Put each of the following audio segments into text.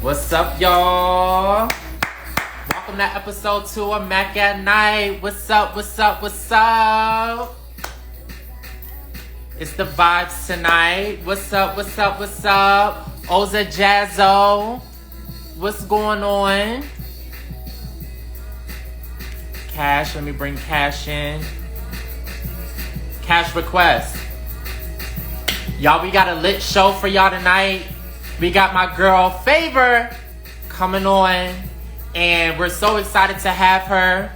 What's up, y'all? Welcome to episode 2 of Mac at Night. What's up, what's up, what's up? It's the vibes tonight. What's up, what's up, what's up? Oza Jazzo. What's going on? Cash, let me bring Cash in. Cash request. Y'all, we got a lit show for y'all tonight. We got my girl Fave coming on, and we're so excited to have her.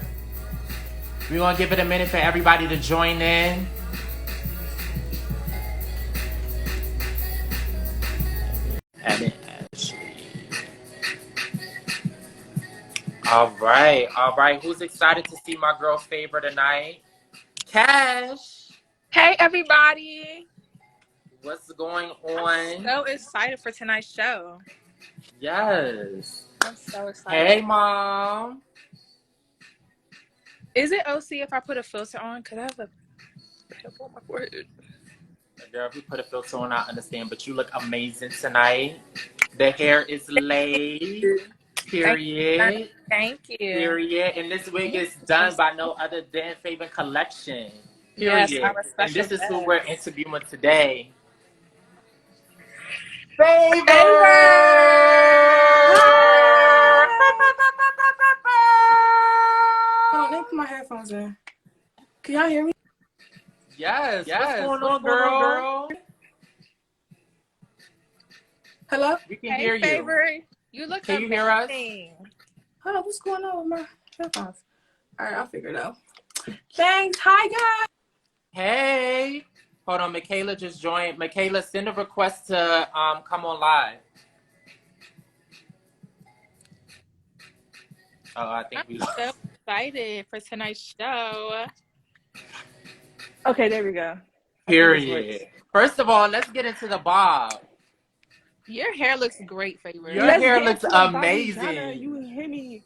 We're gonna give it a minute for everybody to join in. All right. Who's excited to see my girl Fave tonight? Cash. Hey, everybody. What's going on? I'm so excited for tonight's show. Yes. I'm so excited. Hey, Mom. Is it OC if I put a filter on? Because I have a pimple on my forehead. Girl, if you put a filter on, I understand, but you look amazing tonight. The hair is laid. Period. Thank you. Period. And this wig is done by no other than Fave Collection. Period. Yes, our special and this is guest. who we're interviewing today. Fave! Hold on, let me put my headphones in. Can y'all hear me? Yes. What's going on, girl? Hello? We can hear you. Favor, you look Can you hear us? Hold on, what's going on with my headphones? All right, I'll figure it out. Thanks. Hi, guys. Hey. Hold on, Michaela just joined. Michaela, send a request to come on live. Oh, I think I'm so excited for tonight's show. Okay, there we go. Period. First of all, let's get into the bob. Your hair looks great, Favor. Your hair looks amazing. You hear me?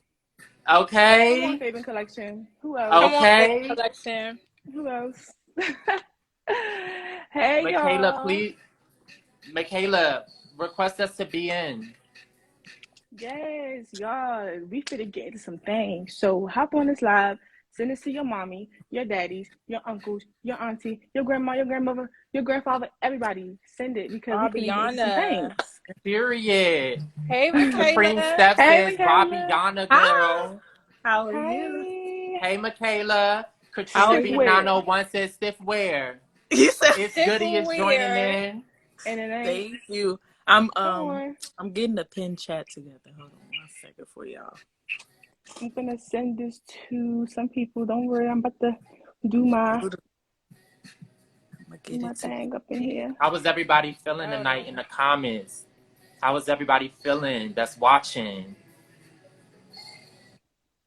Okay. Come on, Fave Collection. Who else? Okay. Collection. Who else? Hey, Michaela, y'all. please. Michaela, request us to be in. Yes, y'all. We finna get into some things. So hop on this live. Send this to your mommy, your daddies, your uncles, your auntie, your grandma, your grandmother, your grandfather, everybody. Send it because we finna get into some things. Period. Hey, Supreme Michaela. Steph Hey, says Michaela. Bobbiana girl. How are you? Hey, Michaela. Katrina B. 901 says stiff wear. You said It's Goody is joining in. And it ain't. thank you. I'm getting a pin chat together. Hold on 1 second for y'all. I'm gonna send this to some people. Don't worry, I'm about to do my thing up in here. How was everybody feeling tonight in the comments? How was everybody feeling that's watching?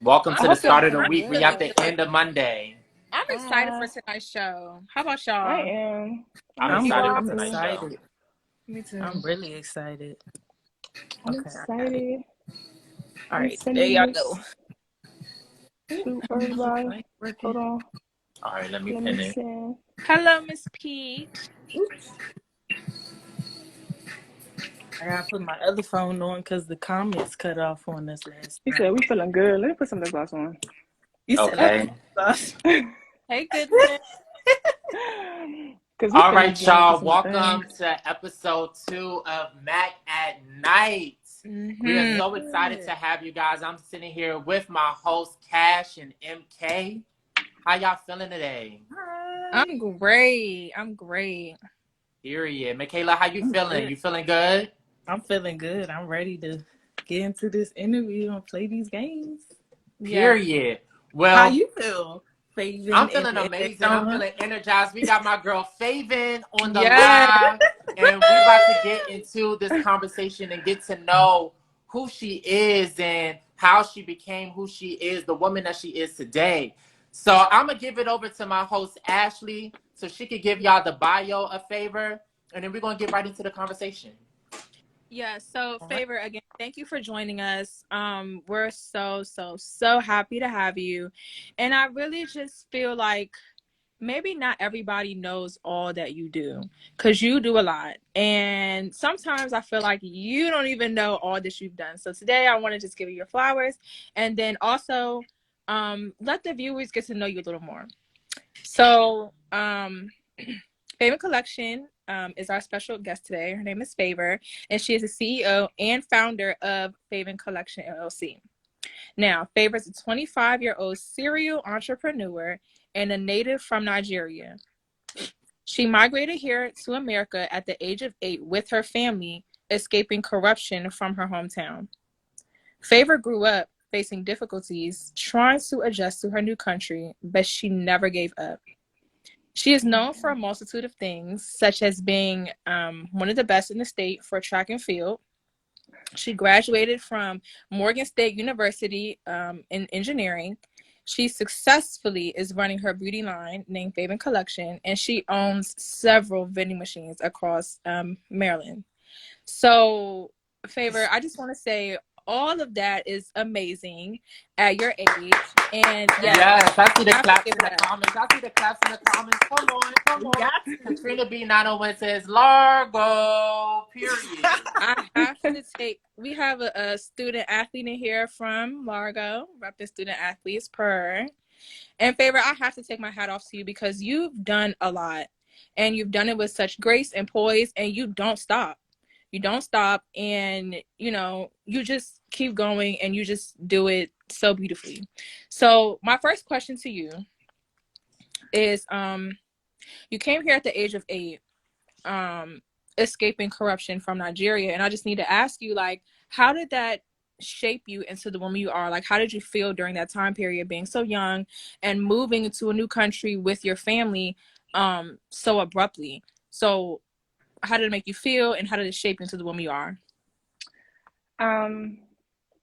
Welcome to the start of the week. We at the end of Monday. I'm excited for tonight's show. How about y'all? I am. I'm excited for tonight's show. Me too. I'm really excited. I'm excited. All right, there y'all go. To everybody. Hold on. All right, let me pin it. Hello, Miss Peach. Oops. I gotta put my other phone on because the comments cut off on us last He said we feeling good. Let me put some lip gloss on. You said okay. Hey, goodness. All right, y'all. Welcome to episode 2 of Mac at Night. We are so excited to have you guys. I'm sitting here with my host, Cash and MK. How y'all feeling today? I'm great. Period. Michaela, how you feeling? Good. You feeling good? I'm feeling good. I'm ready to get into this interview and play these games. Period. Well, how you feel? Favin, I'm feeling amazing. I'm feeling energized. We got my girl Favin on the live, and we about to get into this conversation and get to know who she is and how she became who she is, the woman that she is today. So I'm gonna give it over to my host Ashley so she could give y'all the bio of Favor, and then we're gonna get right into the conversation. Yeah, so Favor, again, thank you for joining us. We're so happy to have you. And I really just feel like maybe not everybody knows all that you do, because you do a lot. And sometimes I feel like you don't even know all that you've done. So today I want to just give you your flowers, and then also let the viewers get to know you a little more. So Favor Collection is our special guest today. Her name is Favor, and she is the CEO and founder of Favor Collection LLC. Now, Favor is a 25-year-old serial entrepreneur and a native from Nigeria. She migrated here to America at the age of 8 with her family, escaping corruption from her hometown. Favor grew up facing difficulties, trying to adjust to her new country, but she never gave up. She is known for a multitude of things, such as being one of the best in the state for track and field. She graduated from Morgan State University in engineering. She successfully is running her beauty line named Fave Collection, and she owns several vending machines across Maryland. So, Favor, I just want to say all of that is amazing at your age. And yes, I see the claps in the comments. I see the claps in the comments. Come on, come on. Katrina B901 says Largo, period. I have to take, we have a student athlete in here from Largo, repping student athletes per. And Favor, I have to take my hat off to you because you've done a lot, and you've done it with such grace and poise, and you don't stop. You don't stop, and you know, you just keep going, and you just do it so beautifully. So my first question to you is, you came here at the age of 8, escaping corruption from Nigeria, and I just need to ask you, like, how did that shape you into the woman you are? Like, how did you feel during that time period, being so young and moving into a new country with your family so abruptly? So how did it make you feel, and how did it shape you into the woman you are?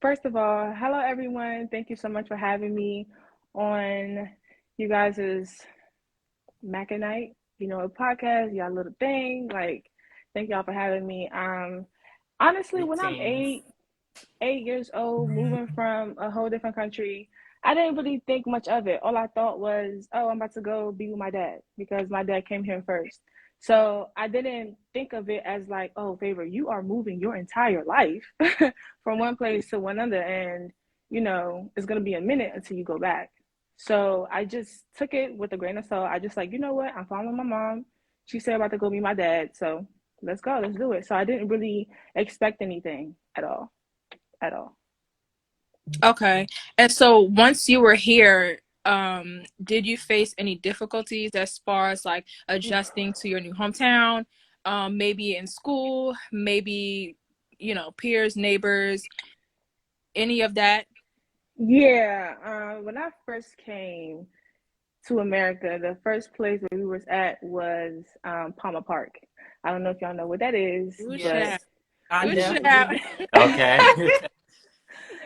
First of all, hello everyone. Thank you so much for having me on you guys' Macanite, podcast, y'all little thing. Like, thank y'all for having me. Honestly, when I'm 8 years old, moving from a whole different country, I didn't really think much of it. All I thought was, oh, I'm about to go be with my dad because my dad came here first. So I didn't think of it as like, oh, Favor, you are moving your entire life from one place to one other, and it's gonna be a minute until you go back. So I just took it with a grain of salt. I just like, you know what? I'm following my mom. She said about to go meet my dad, so let's go, let's do it. So I didn't really expect anything at all. Okay. And so once you were here, did you face any difficulties as far as like adjusting to your new hometown? Maybe in school, maybe, peers, neighbors, any of that? Yeah. When I first came to America, the first place where we was at was Palmer Park. I don't know if y'all know what that is. But Okay.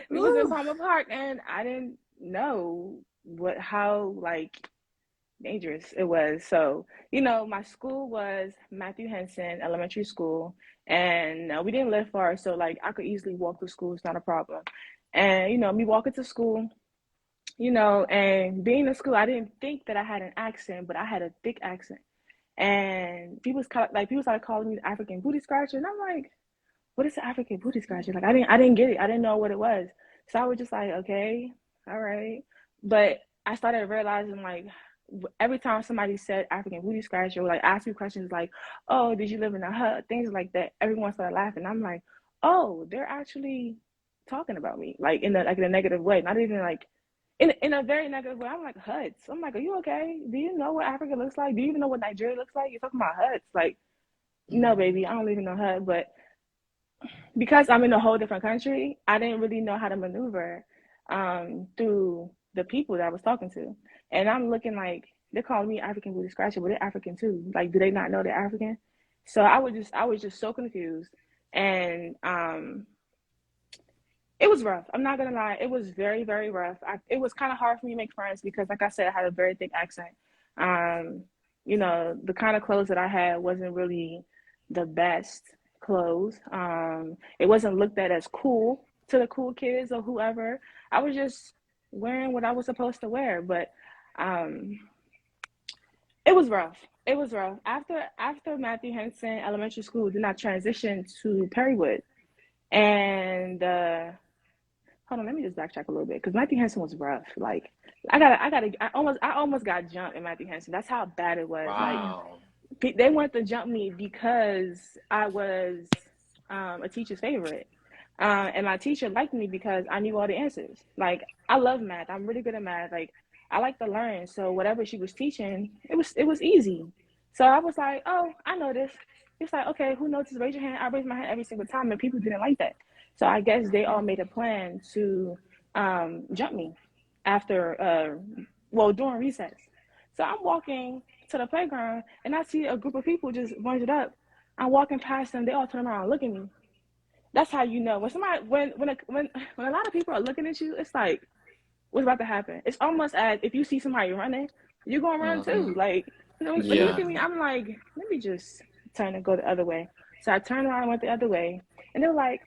We was in Palmer Park, and I didn't know how dangerous it was. So, my school was Matthew Henson Elementary School, and we didn't live far, so like I could easily walk to school. It's not a problem. And me walking to school, and being in school, I didn't think that I had an accent, but I had a thick accent. And people started calling me the African booty scratcher, and I'm like, what is the African booty scratcher? Like, I didn't get it. I didn't know what it was. So I was just like, okay, all right. But I started realizing, like, every time somebody said African booty scratcher, or like ask me questions like, oh, did you live in a hut? Things like that. Everyone started laughing. I'm like, oh, they're actually talking about me, like in a negative way, not even like in a very negative way. I'm like, huts. I'm like, are you okay? Do you know what Africa looks like? Do you even know what Nigeria looks like? You're talking about huts. Like, no, baby, I don't live in no hut. But because I'm in a whole different country, I didn't really know how to maneuver through the people that I was talking to. And I'm looking like, they're calling me African booty scratcher, but they're African too. Like, do they not know they're African? So I was just so confused. And it was rough. I'm not gonna lie. It was very, very rough. It was kind of hard for me to make friends because, like I said, I had a very thick accent. The kind of clothes that I had wasn't really the best clothes. It wasn't looked at as cool to the cool kids or whoever. I was just wearing what I was supposed to wear. But It was rough. It was rough. After Matthew Henson Elementary School, then I transitioned to Perrywood. And hold on, let me just backtrack a little bit because Matthew Henson was rough. Like I almost got jumped in Matthew Henson. That's how bad it was. Wow. Like they wanted to jump me because I was a teacher's favorite. And my teacher liked me because I knew all the answers. Like I love math. I'm really good at math. Like I like to learn. So whatever she was teaching, it was easy. So I was like, oh, I know this. It's like, okay, who knows? Just raise your hand. I raised my hand every single time, and people didn't like that. So I guess they all made a plan to jump me after, during recess. So I'm walking to the playground, and I see a group of people just bunch up. I'm walking past them. They all turn around and look at me. That's how you know when somebody when a lot of people are looking at you, it's like what's about to happen. It's almost as if you see somebody running, you're gonna run too. Like when you look at me, I'm like, let me just turn and go the other way. So I turned around and went the other way, and they were like,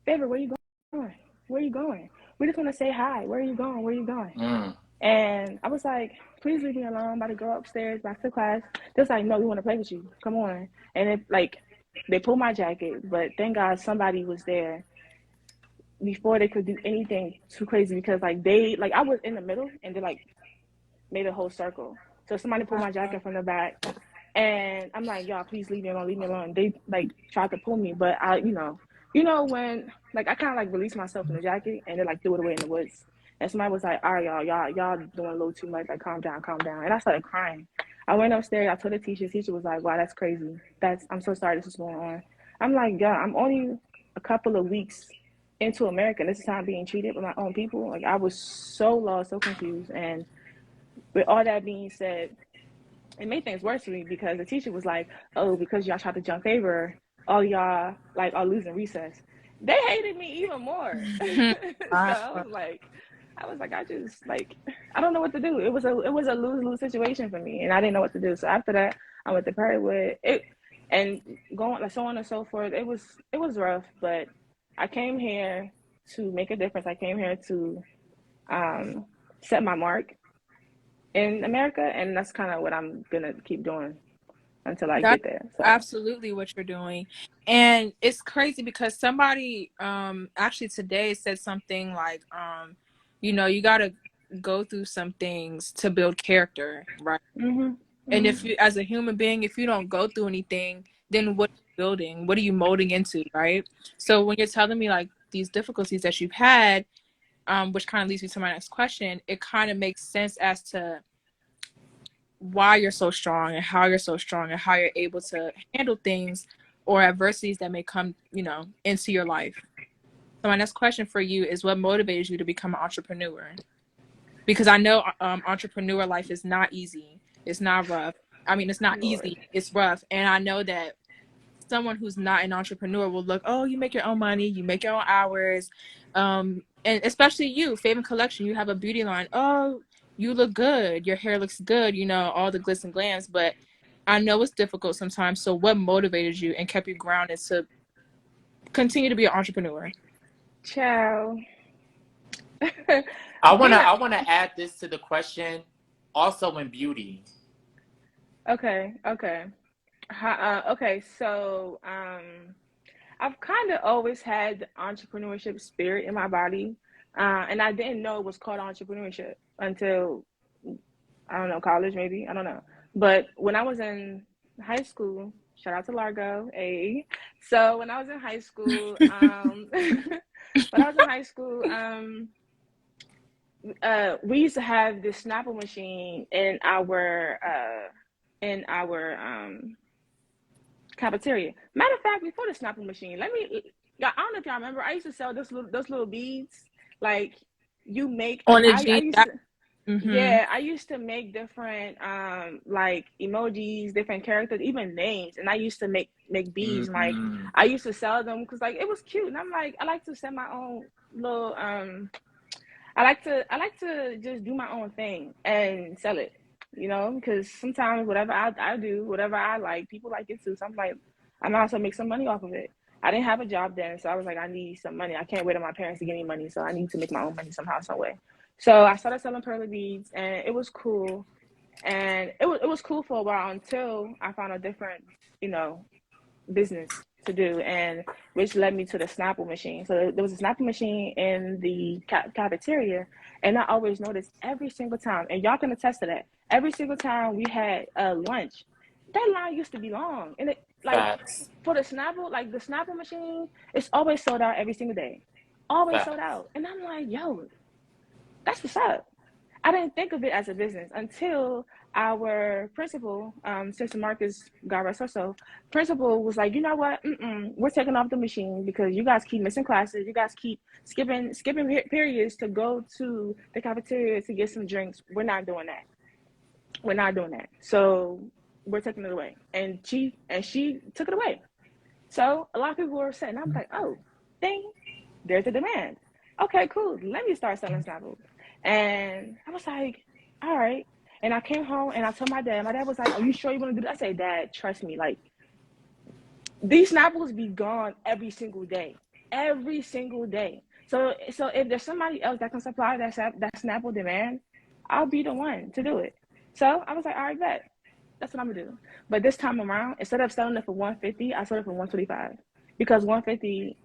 "Favor, where you going? Where you going? We just want to say hi. Where are you going? Where are you going?" And I was like, "Please leave me alone. I'm about to go upstairs back to class." They're like, "No, we want to play with you. Come on." And it like. They pulled my jacket, but thank God somebody was there before they could do anything too crazy because like I was in the middle and they like made a whole circle. So somebody pulled my jacket from the back and I'm like, y'all, please leave me alone. They like tried to pull me, but I, when like I kind of like released myself from the jacket and they like threw it away in the woods. And somebody was like, all right, y'all doing a little too much. Like, calm down. And I started crying. I went upstairs. I told the teacher was like, wow, that's crazy. I'm so sorry this is going on. I'm like, yeah, I'm only a couple of weeks into America. And this is how I'm being treated by my own people. Like, I was so lost, so confused. And with all that being said, it made things worse for me because the teacher was like, oh, because y'all tried to jump favor, all y'all like are losing recess. They hated me even more. So I was like, I don't know what to do. It was a lose-lose situation for me, and I didn't know what to do. So after that, I went to Perrywood. And going like so on and so forth. It was rough, but I came here to make a difference. I came here to set my mark in America, and that's kind of what I'm gonna keep doing until I get there. So. Absolutely what you're doing. And it's crazy because somebody actually today said something like you got to go through some things to build character, right? And if you, as a human being, if you don't go through anything, then what are you building? What are you molding into, right? So when you're telling me like these difficulties that you've had, which kind of leads me to my next question, it kind of makes sense as to why you're so strong and how you're so strong and how you're able to handle things or adversities that may come, into your life. So my next question for you is, what motivates you to become an entrepreneur? Because I know entrepreneur life is not easy. It's not rough. I mean, it's not easy. It's rough. And I know that someone who's not an entrepreneur will look, oh, you make your own money, you make your own hours. And especially you, Fave Collection, you have a beauty line. Oh, you look good. Your hair looks good, all the glitz and glams. But I know it's difficult sometimes. So what motivated you and kept you grounded to continue to be an entrepreneur? Ciao. I wanna add this to the question. Also in beauty. Okay. So I've kind of always had the entrepreneurship spirit in my body, and I didn't know it was called entrepreneurship until I don't know, college maybe, I don't know. But when I was in high school, shout out to Largo, So when I was in high school, we used to have this Snapple machine in our cafeteria. Matter of fact, before the Snapple machine, I don't know if y'all remember, I used to sell those little beads. Like you make on a I used to Mm-hmm. I used to make different like emojis, different characters, even names, and I used to make beads. Like I used to sell them because like it was cute, and I'm like I like to send my own little I like to just do my own thing and sell it, because sometimes whatever I do, whatever I like, people like it too. So I'm like, I might also make some money off of it. I didn't have a job then, so I was like, I need some money. I can't wait on my parents to give me money, so I need to make my own money somehow, some way. So I started selling pearly beads, and it was cool. And it was cool for a while until I found a different, business to do, and which led me to the Snapple machine. So there was a Snapple machine in the cafeteria, and I always noticed every single time, and y'all can attest to that. Every single time we had lunch, that line used to be long, and it Facts. for the Snapple, like the Snapple machine, it's always sold out every single day, always sold out. And I'm like, yo, that's what's up. I didn't think of it as a business until our principal, Sister Marcus, God rest her soul, principal was like, you know what? We're taking off the machine because you guys keep missing classes. You guys keep skipping periods to go to the cafeteria to get some drinks. We're not doing that. So we're taking it away. And she took it away. So a lot of people were upset. And I was like, oh, dang, there's a demand. Okay, cool. Let me start selling Snapples. And I was like, all right. And I came home and I told my dad. My dad was like, are you sure you want to do that? I said, Dad, trust me. Like, these Snapples be gone every single day. Every single day. So if there's somebody else that can supply that Snapple demand, I'll be the one to do it. So I was like, all right, bet. That's what I'm gonna do. But this time around, instead of selling it for $150, I sold it for $125. Because $150,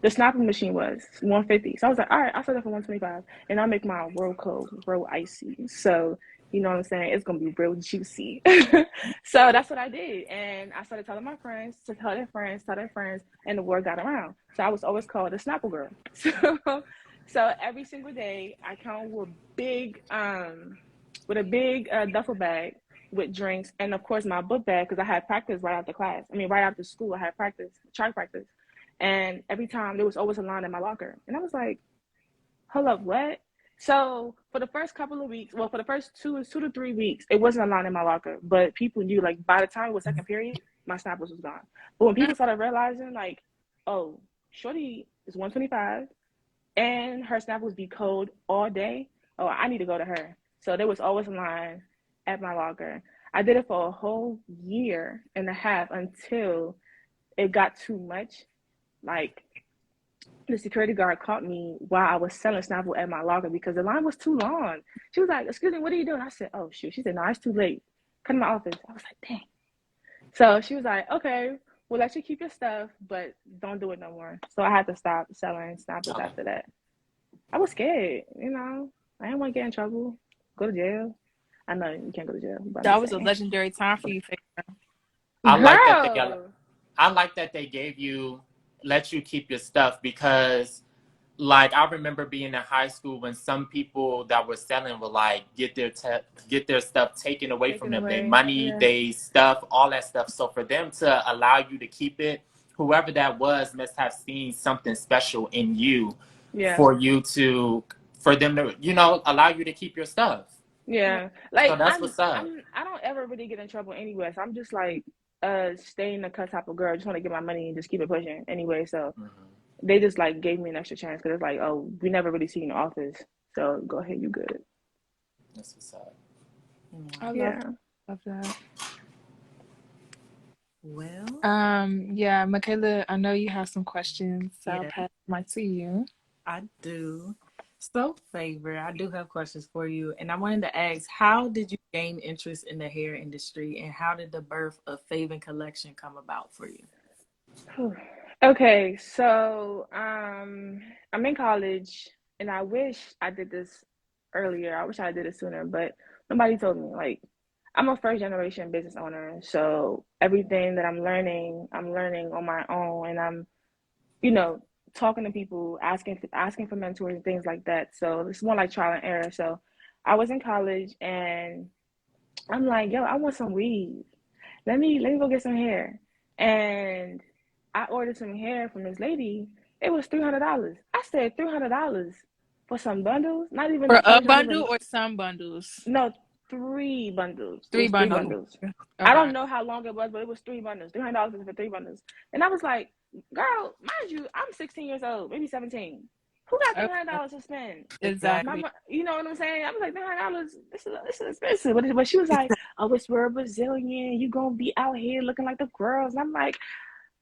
the Snapple machine was $150. So I was like, all right, I'll sell it for $125, and I'll make my world cold, real icy. So you know what I'm saying? It's gonna be real juicy. So that's what I did, and I started telling my friends to tell their friends, and the word got around. So I was always called the Snapple girl. So every single day I come with a big duffel bag with drinks, and of course my book bag, because I had practice right after school. I had track practice. And every time there was always a line in my locker. And I was like, hold up, what? So for the first couple of weeks, for the first two to 3 weeks, it wasn't a line in my locker. But people knew, like, by the time it was second period, my Snapples was gone. But when people started realizing, like, oh, Shorty is 125 and her Snapples be cold all day, oh, I need to go to her. So there was always a line at my locker. I did it for a whole year and a half until it got too much. Like, the security guard caught me while I was selling Snapple at my locker because the line was too long. She was like, excuse me, what are you doing? I said, oh, shoot. She said, no, it's too late. Come to my office. I was like, dang. So she was like, okay, we'll let you keep your stuff, but don't do it no more. So I had to stop selling Snapples after that. I was scared, I didn't want to get in trouble, go to jail. I know you can't go to jail. But that was a legendary time for you, Fave. I like that they gave you, let you keep your stuff, because like I remember being in high school when some people that were selling would like get their stuff taken away from them, their money, their stuff, all that stuff. So for them to allow you to keep it, whoever that was must have seen something special in you for them to allow you to keep your stuff. Yeah, like so that's what's up. I don't ever really get in trouble anyway. So I'm just like stay in the cut type of girl. I just want to get my money and just keep it pushing anyway. So they just like gave me an extra chance because it's like, oh, we never really see you in the office, so go ahead, you good. That's what's up. I love that. Well, yeah, Michaela, I know you have some questions, so I'll pass the mic to you. I do. So, Favor, I do have questions for you, and I wanted to ask, how did you gain interest in the hair industry, and how did the birth of Fave Collection come about for you? Okay, so I'm in college, and I wish I did this earlier. I wish I did it sooner, but nobody told me. Like, I'm a first generation business owner, so everything that I'm learning on my own, and I'm, talking to people, asking for mentors and things like that. So it's more like trial and error. So I was in college, and I'm like, yo, I want some weed. Let me go get some hair. And I ordered some hair from this lady. It was $300. I said $300 for some bundles. Not even for a bundle or some bundles. No, 3 bundles. Three bundles. Okay. I don't know how long it was, but it was 3 bundles. $300 for 3 bundles. And I was like, girl, mind you, I'm 16 years old, maybe 17. Who got $300 to spend? Exactly. You know what I'm saying? I was like, $300, this is expensive. But she was like, oh, it's we're Brazilian. You gonna be out here looking like the girls. And I'm like,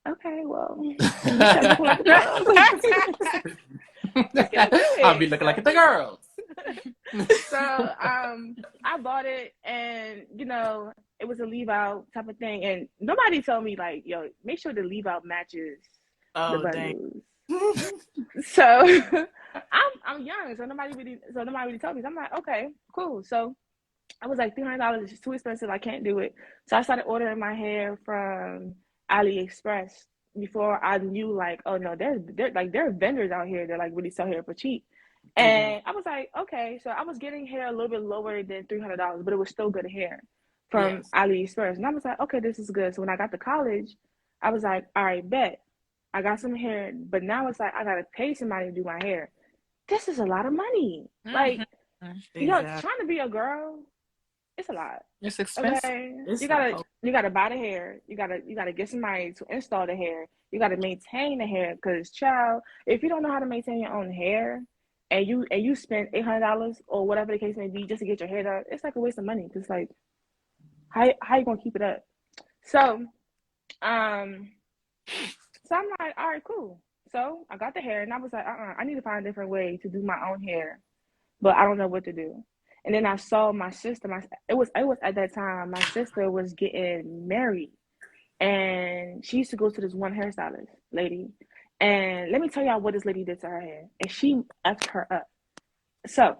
okay, well, you said looking like the girls. Let's get into it. I'll be looking like the girls. So I bought it, and you know, it was a leave out type of thing, and nobody told me like, yo, make sure the leave out matches the bundles. So I'm young, so nobody really told me. So I'm like, okay, cool. So I was like, $300 is just too expensive. I can't do it. So I started ordering my hair from AliExpress before I knew like, oh no, there are vendors out here that like really sell hair for cheap. And I was like, okay. So I was getting hair a little bit lower than $300, but it was still good hair from AliExpress. And I was like, okay, this is good. So when I got to college, I was like, all right, bet. I got some hair, but now it's like I gotta pay somebody to do my hair. This is a lot of money. Like, you know, trying to be a girl, it's a lot. It's expensive. Okay, you gotta buy the hair. You gotta get somebody to install the hair. You gotta maintain the hair, because child, if you don't know how to maintain your own hair, and you spend $800 or whatever the case may be just to get your hair done, it's like a waste of money. Cause like, how you gonna keep it up? So, so I'm like, all right, cool. So I got the hair, and I was like, I need to find a different way to do my own hair, but I don't know what to do. And then I saw my sister. It was at that time my sister was getting married, and she used to go to this one hairstylist lady. And let me tell y'all what this lady did to her hair, and she effed her up. So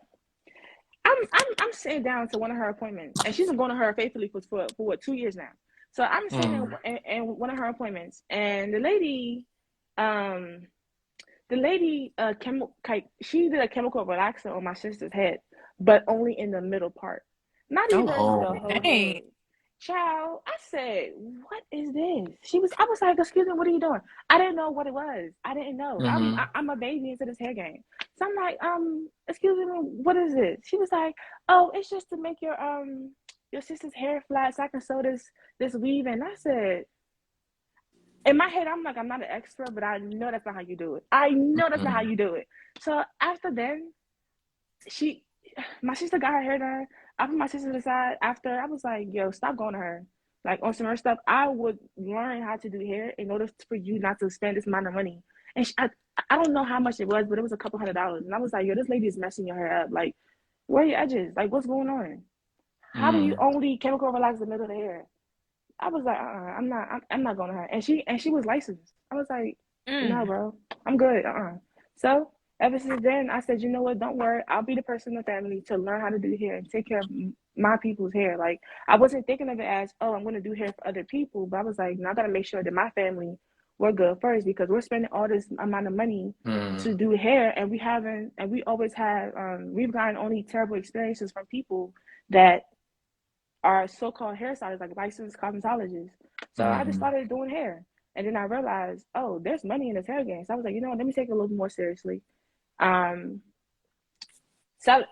I'm sitting down to one of her appointments, and she's been going to her faithfully for what, 2 years now. So I'm sitting in one of her appointments, and the lady, she did a chemical relaxer on my sister's head, but only in the middle part, not even the whole head. Child, I said, what is this? I was like, excuse me, what are you doing? I didn't know what it was. I didn't know. I'm a baby into this hair game. So I'm like, excuse me, what is it? She was like, oh, it's just to make your sister's hair flat so I can sew this weave. And I said, in my head, I'm like, I'm not an expert, but I know that's not how you do it. I know that's not how you do it. So after then, my sister got her hair done. I put my sister to the side. After, I was like, yo, stop going to her. Like, on some other stuff, I would learn how to do hair in order for you not to spend this amount of money. And I don't know how much it was, but it was a couple $100. And I was like, yo, this lady is messing your hair up. Like, where are your edges? Like, what's going on? How do you only chemical relax the middle of the hair? I was like, I'm not going to her. And she was licensed. I was like, no, bro, I'm good. So ever since then, I said, you know what? Don't worry. I'll be the person in the family to learn how to do hair and take care of my people's hair. Like, I wasn't thinking of it as, oh, I'm going to do hair for other people. But I was like, no, I got to make sure that my family, we're good first, because we're spending all this amount of money to do hair. And we always have, we've gotten only terrible experiences from people that are so-called hairstylists, like licensed cosmetologists. So I just started doing hair. And then I realized, oh, there's money in this hair game. So I was like, you know what, let me take it a little more seriously. And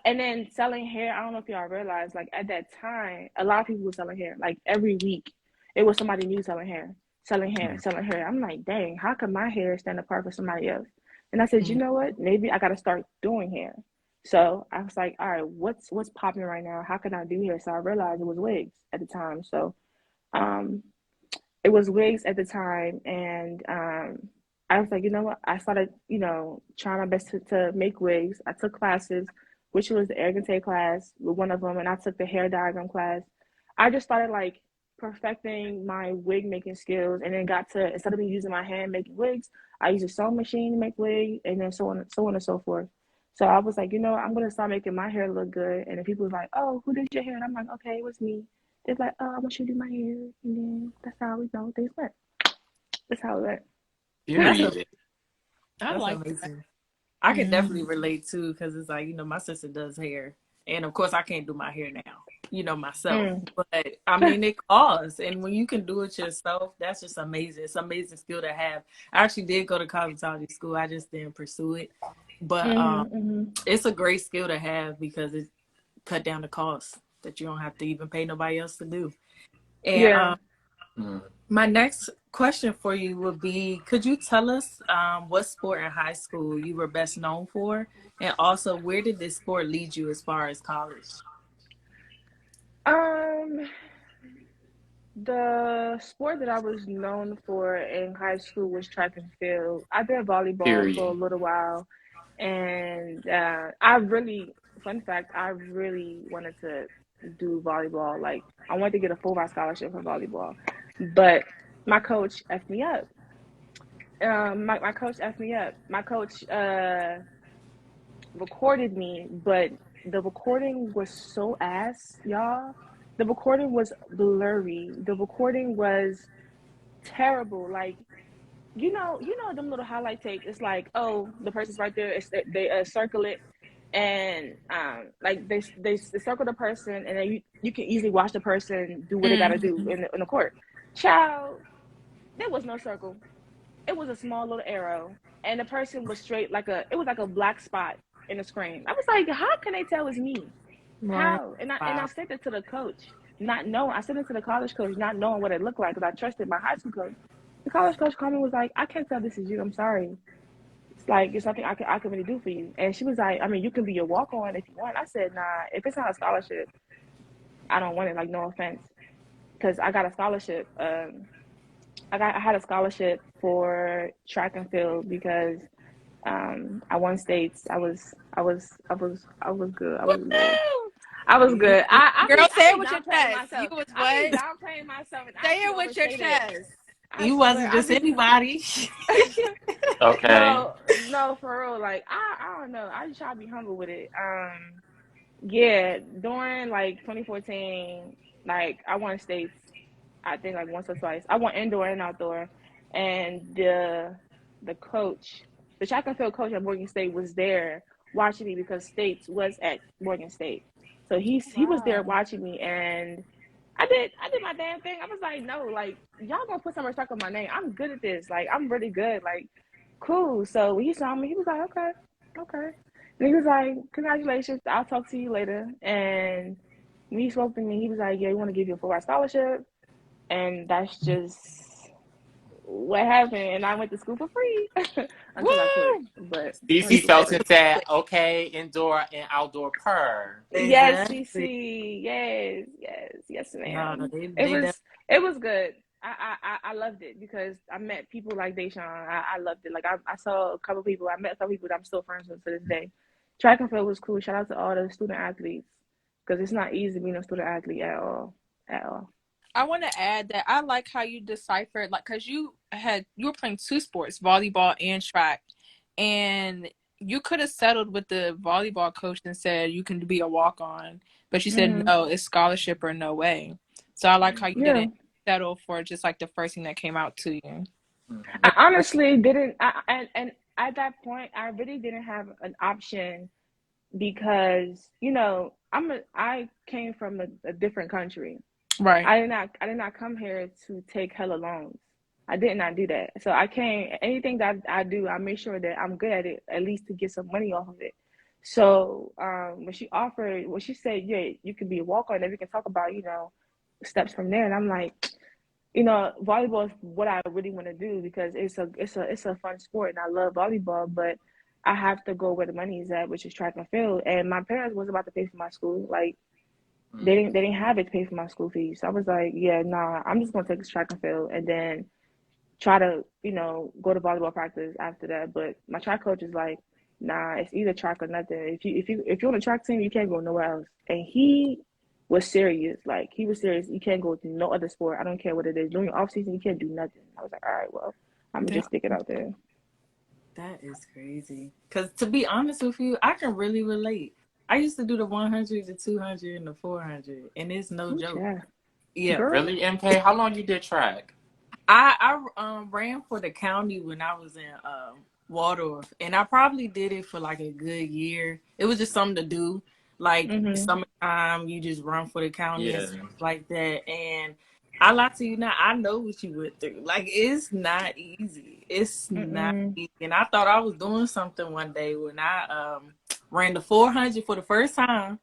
then selling hair, I don't know if y'all realize, like at that time, a lot of people were selling hair. Like every week, it was somebody new selling hair. I'm like, dang, how can my hair stand apart from somebody else? And I said, you know what, maybe I got to start doing hair. So I was like, all right, what's popping right now? How can I do hair? So I realized it was wigs at the time. So it was wigs at the time. And I was like, you know what? I started, trying my best to make wigs. I took classes, which was the Argentine class with one of them. And I took the hair diagram class. I just started like perfecting my wig making skills, and then got to, instead of me using my hand making wigs, I used a sewing machine to make wigs, and then so on and so forth. So I was like, I'm going to start making my hair look good. And then people was like, oh, who did your hair? And I'm like, okay, it was me. They're like, oh, I want you to do my hair. And then that's how we know things went. That's how it went. That's like amazing. I can definitely relate too, because it's like, my sister does hair. And of course, I can't do my hair now, myself. But I mean, it costs. And when you can do it yourself, that's just amazing. It's an amazing skill to have. I actually did go to cosmetology school. I just didn't pursue it. But it's a great skill to have, because it cut down the cost that you don't have to even pay nobody else to do. And my next question for you would be, could you tell us what sport in high school you were best known for? And also, where did this sport lead you as far as college? The sport that I was known for in high school was track and field. I did volleyball for a little while. And fun fact, I really wanted to do volleyball. Like, I wanted to get a full ride scholarship for volleyball, but my coach effed me up. My coach effed me up. My coach recorded me, but the recording was so ass, y'all. The recording was blurry. The recording was terrible. Like, them little highlight tapes. It's like, oh, the person's right there. They circle it, and like they circle the person, and then you can easily watch the person do what they got to do in the court. Child, there was no circle. It was a small little arrow, and the person was straight it was like a black spot in the screen. I was like, how can they tell it's me? Right. How? And I sent it to the coach, not knowing. I sent it to the college coach, not knowing what it looked like, because I trusted my high school coach. The college coach called me and was like, I can't tell this is you. I'm sorry. It's like, it's nothing I can really do for you. And she was like, I mean, you can be your walk on if you want. I said, nah, if it's not a scholarship, I don't want it. Like, no offense, because I got a scholarship. I had a scholarship for track and field because I won states. I was good. I was good. I was good. Girl, say it with your downplaying chest. myself. You was I be what? downplaying myself, and Say I it with your chest. I You swear, wasn't just anybody. Okay. No, for real. Like, I don't know. I just try to be humble with it. Yeah, during like 2014, like I won states. I think like once or twice. I won indoor and outdoor, and the coach, the track and field coach at Morgan State, was there watching me because states was at Morgan State. So he was there watching me, and I did my damn thing. I was like, no, like, y'all gonna put some respect on my name. I'm good at this. Like, I'm really good. Like, cool. So when he saw me, he was like, okay. And he was like, congratulations. I'll talk to you later. And when he spoke to me, he was like, yeah, we want to give you a full ride scholarship. And that's just what happened. And I went to school for free until I quit. But DC felt and said, okay, indoor and outdoor per. yes, Exactly. CC. Yes, ma'am. No, It was good. I loved it because I met people like Deshaun. I loved it. Like, I saw a couple people. I met a couple people that I'm still friends with to this day. Track and field was cool. Shout out to all the student athletes, because it's not easy being a student athlete at all. I want to add that I like how you deciphered, like, because you were playing two sports, volleyball and track, and you could have settled with the volleyball coach and said you can be a walk on, but you said no, it's scholarship or no way. So I like how you didn't settle for just like the first thing that came out to you. I honestly didn't. And at that point, I really didn't have an option because I came from a different country. Right. I did not come here to take hella loans. I did not do that. So anything that I do, I make sure that I'm good at it, at least to get some money off of it. So when she said, yeah, you can be a walk-on, and we can talk about, steps from there. And I'm like, volleyball is what I really want to do because it's a fun sport and I love volleyball, but I have to go where the money is at, which is track and field. And my parents was about to pay for my school. Like, they didn't have it to pay for my school fees. So I was like, yeah, nah, I'm just gonna take this track and field and then try to, go to volleyball practice after that. But my track coach is like, nah, it's either track or nothing. If you're on a track team, you can't go nowhere else. And he was serious. Like, he was serious. You can't go to no other sport. I don't care what it is. During your off season, you can't do nothing. I was like, all right, well, I'm gonna just stick it out there. That is crazy. Because to be honest with you, I can really relate. I used to do the 100, the 200, and the 400, and it's no joke. Yeah. Really, MK? How long you did track? I ran for the county when I was in Waldorf, and I probably did it for like a good year. It was just something to do. Like, summertime, you just run for the county and stuff like that. And I lie to you now, I know what you went through. Like, it's not easy. It's not easy. And I thought I was doing something one day when I ran the 400 for the first time.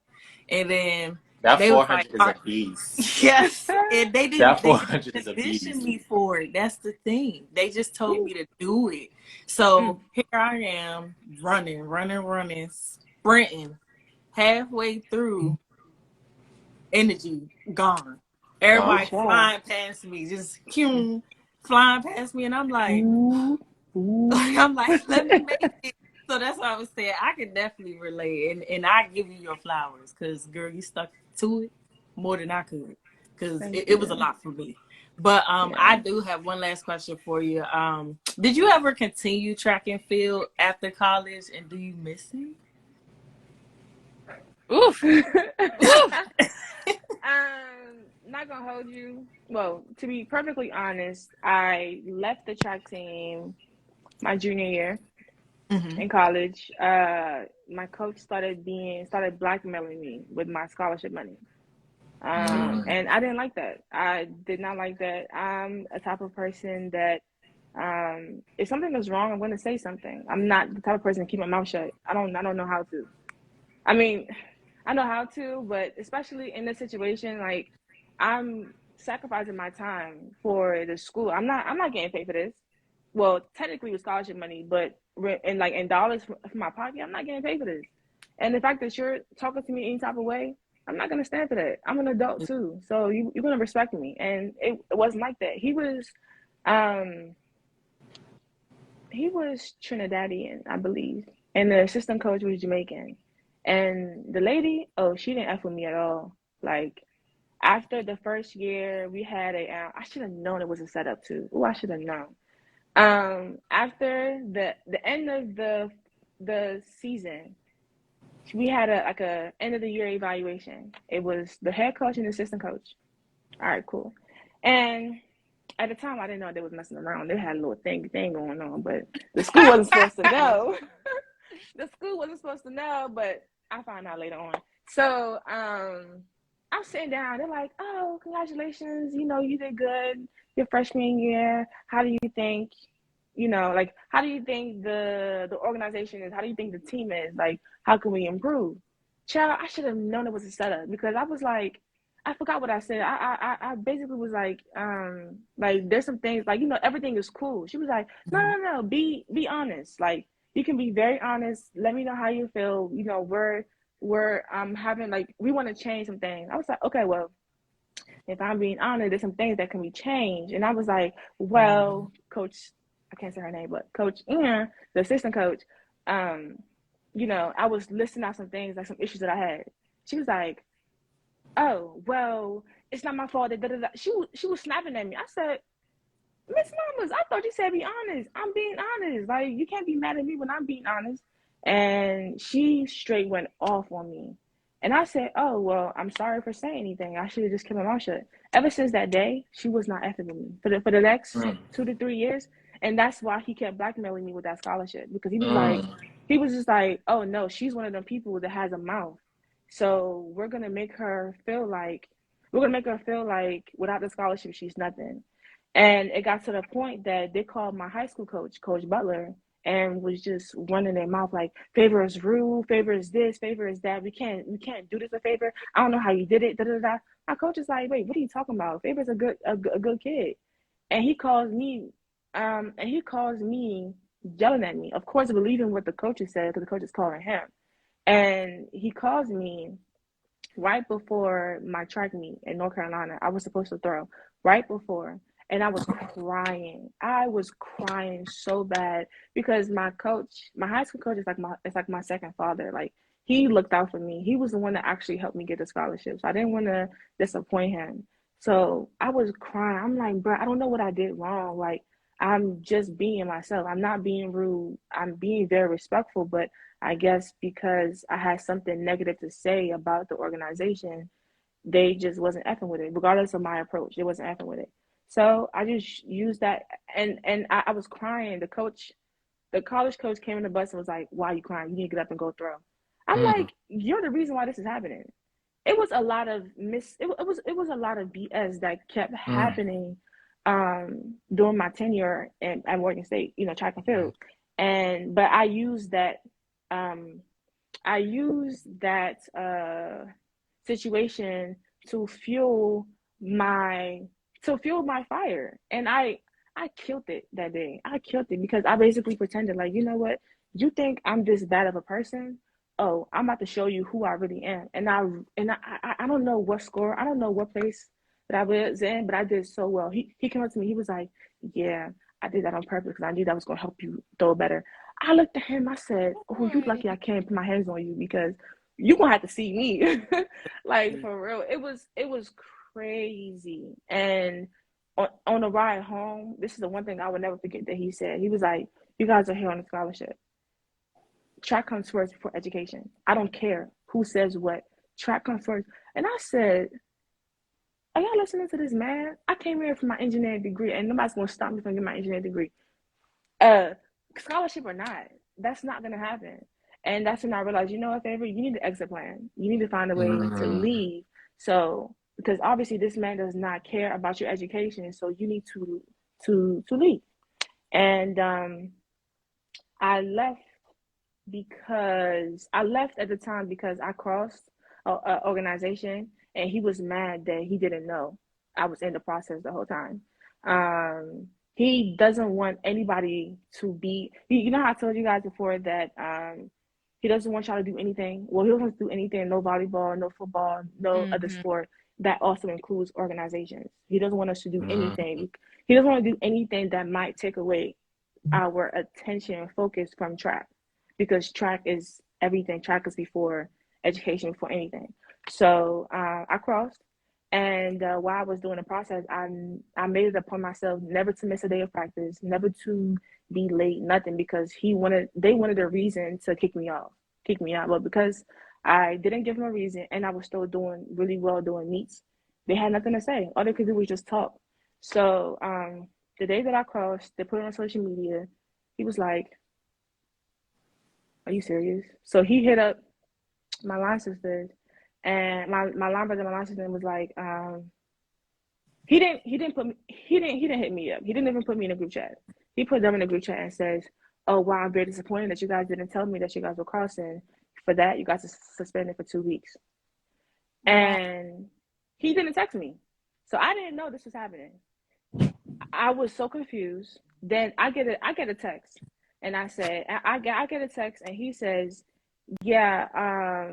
And then that they 400 was like, is a beast. Yes. And they didn't condition me for it. That's the thing. They just told me to do it. So here I am running, sprinting. Halfway through, energy gone. Everybody flying past me, just flying past me, and I'm like, let me make it. So that's what I was saying. I can definitely relate, and I give you your flowers because, girl, you stuck to it more than I could because Thank it was a you. lot for me. But Yeah. I do have one last question for you. Did you ever continue track and field after college, and do you miss it? Oof. Oof. Not gonna hold you. Well, to be perfectly honest, I left the track team my junior year Mm-hmm. in college. My coach started blackmailing me with my scholarship money. And I didn't like that. I did not like that. I'm a type of person that if something is wrong, I'm going to say something. I'm not the type of person to keep my mouth shut. I don't know how to. I mean, I know how to, but especially in this situation, like I'm sacrificing my time for the school. I'm not getting paid for this. Well, technically with scholarship money, but in dollars from my pocket, I'm not getting paid for this. And the fact that you're talking to me any type of way, I'm not gonna stand for that. I'm an adult too, so you're gonna respect me. And it wasn't like that. Um, he was Trinidadian, I believe, and the assistant coach was Jamaican. And the lady, oh, she didn't F with me at all. Like after the first year, we had I should have known it was a setup too. Oh, I should have known. After the end of the season, we had a end of the year evaluation. It was the head coach and the assistant coach. All right, cool. And at the time, I didn't know they was messing around. They had a little thing going on, but the school wasn't supposed to know. The school wasn't supposed to know, but I found out later on. So I'm sitting down. They're like, "Oh, congratulations! You know, you did good your freshman year. How do you think? Like, how do you think the organization is? How do you think the team is? Like, how can we improve?" Child, I should have known it was a setup because I was like, I forgot what I said. I basically was like there's some things like everything is cool. She was like, no, be honest. Like you can be very honest. Let me know how you feel. We're having like we want to change some things. I was like, okay, well, if I'm being honest, there's some things that can be changed. And I was like, well, Coach, I can't say her name, but Coach Ian, the assistant coach, I was listing out some things, like some issues that I had. She was like, oh, well, it's not my fault. Da, da, da. She was snapping at me. I said, Miss Mamas, I thought you said be honest. I'm being honest. Like, you can't be mad at me when I'm being honest. And she straight went off on me. And I said, oh, well, I'm sorry for saying anything. I should have just kept my mouth shut. Ever since that day, she was not effing with me for the next 2 to 3 years. And that's why he kept blackmailing me with that scholarship. Because he was just like, oh, no, she's one of them people that has a mouth. So we're going to make her feel like without the scholarship, she's nothing. And it got to the point that they called my high school coach, Coach Butler, and was just running their mouth like, Favor is rude, Favor is this, Favor is that. We can't do this with Favor. I don't know how you did it. Da, da, da. My coach is like, wait, what are you talking about? Favor's a good kid. And he calls me yelling at me. Of course, believing what the coaches said because the coach is calling him. And he calls me right before my track meet in North Carolina. I was supposed to throw right before. And I was crying. I was crying so bad because my high school coach is like my second father. Like he looked out for me. He was the one that actually helped me get the scholarship. So I didn't want to disappoint him. So I was crying. I'm like, bro, I don't know what I did wrong. Like I'm just being myself. I'm not being rude. I'm being very respectful. But I guess because I had something negative to say about the organization, they just wasn't effing with it. Regardless of my approach, they wasn't effing with it. So I just used that, and I was crying. The college coach came in the bus and was like, "Why are you crying? You need to get up and go throw." I'm like, "You're the reason why this is happening." It was a lot of it was a lot of BS that kept happening during my tenure at Morgan State, track and field, but um, I used that situation to fuel my fire. And I killed it that day. I killed it because I basically pretended like, you know what? You think I'm this bad of a person? Oh, I'm about to show you who I really am. And I don't know what score, I don't know what place that I was in, but I did so well. He came up to me, he was like, yeah, I did that on purpose because I knew that was going to help you throw better. I looked at him. I said, "Oh, you lucky I can't put my hands on you because you gonna have to see me." Like for real, it was crazy. And on the ride home, this is the one thing I would never forget that he said. He was like, "You guys are here on a scholarship. Track comes first before education. I don't care who says what. Track comes first." And I said, "Are y'all listening to this man? I came here for my engineering degree, and nobody's gonna stop me from getting my engineering degree. Scholarship or not, that's not gonna happen." And that's when I realized, you know what, Favor, you need an exit plan. You need to find a way to leave. So because obviously this man does not care about your education, so you need to leave. And I left at the time because I crossed a organization, and he was mad that he didn't know I was in the process the whole time. He doesn't want anybody to be, you know how I told you guys before that he doesn't want y'all to do anything. Well, he doesn't want to do anything, no volleyball, no football, no other sport. That also includes organizations. He doesn't want us to do anything. He doesn't want to do anything that might take away our attention and focus from track, because track is everything. Track is before education, before anything. So I crossed, and while I was doing the process, I made it upon myself never to miss a day of practice, never to be late, nothing, because they wanted a reason to kick me out. But because I didn't give them a reason, and I was still doing really well doing meets, they had nothing to say. All they could do was just talk. So the day that I crossed, they put it on social media. He was like, "Are you serious?" So he hit up my line sisters, and my line brother, my line sister was like, he didn't hit me up. He didn't even put me in a group chat. He put them in a group chat and says, "Oh wow, I'm very disappointed that you guys didn't tell me that you guys were crossing. For that, you guys are suspended for 2 weeks." And he didn't text me, so I didn't know this was happening. I was so confused. Then I get a text, and I said, I get a text, and he says, "Yeah,